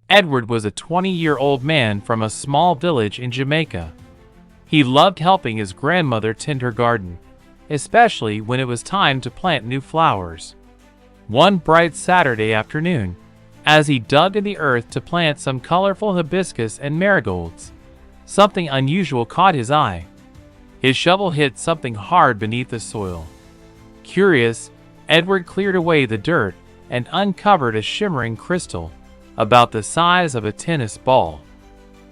Edward was a 20-year-old man from a small village in Jamaica. He loved helping his grandmother tend her garden, especially when it was time to plant new flowers. One bright Saturday afternoon, as he dug in the earth to plant some colorful hibiscus and marigolds, something unusual caught his eye. His shovel hit something hard beneath the soil. Curious, Edward cleared away the dirt and uncovered a shimmering crystal about the size of a tennis ball.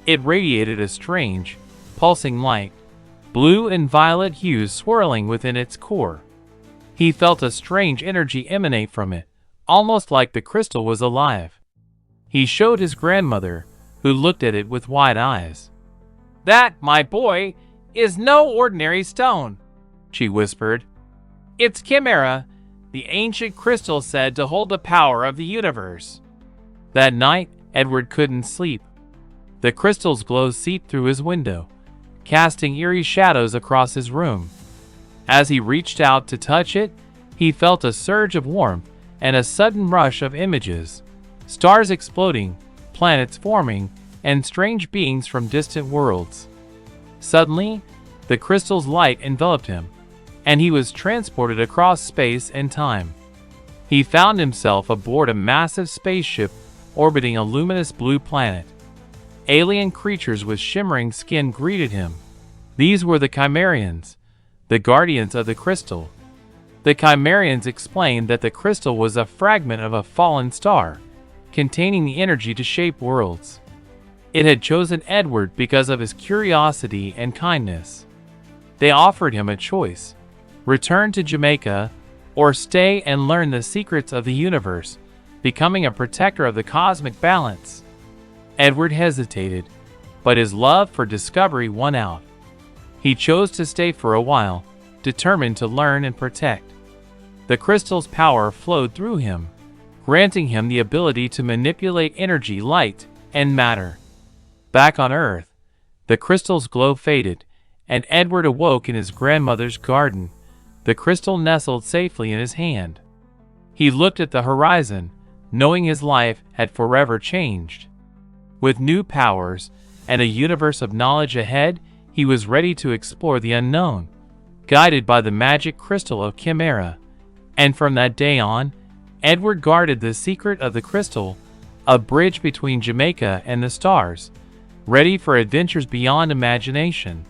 It radiated a strange, pulsing light, blue and violet hues swirling within its core. He felt a strange energy emanate from it, almost like the crystal was alive. He showed his grandmother, who looked at it with wide eyes. "That, my boy, is no ordinary stone," she whispered. "It's chimera, the ancient crystal said to hold the power of the universe." That night, Edward couldn't sleep. The crystal's glow seeped through his window, casting eerie shadows across his room. As he reached out to touch it, he felt a surge of warmth and a sudden rush of images. Stars exploding, planets forming, and strange beings from distant worlds. Suddenly, the crystal's light enveloped him, and he was transported across space and time. He found himself aboard a massive spaceship orbiting a luminous blue planet. Alien creatures with shimmering skin greeted him. These were the Chimerians, the guardians of the crystal. The Chimerians explained that the crystal was a fragment of a fallen star, containing the energy to shape worlds. It had chosen Edward because of his curiosity and kindness. They offered him a choice: return to Jamaica, or stay and learn the secrets of the universe, becoming a protector of the cosmic balance. Edward hesitated, but his love for discovery won out. He chose to stay for a while, determined to learn and protect. The crystal's power flowed through him, granting him the ability to manipulate energy, light, and matter. Back on Earth, the crystal's glow faded, and Edward awoke in his grandmother's garden, the crystal nestled safely in his hand. He looked at the horizon, knowing his life had forever changed. With new powers and a universe of knowledge ahead, he was ready to explore the unknown, guided by the magic crystal of Chimera. And from that day on, Edward guarded the secret of the crystal, a bridge between Jamaica and the stars, ready for adventures beyond imagination.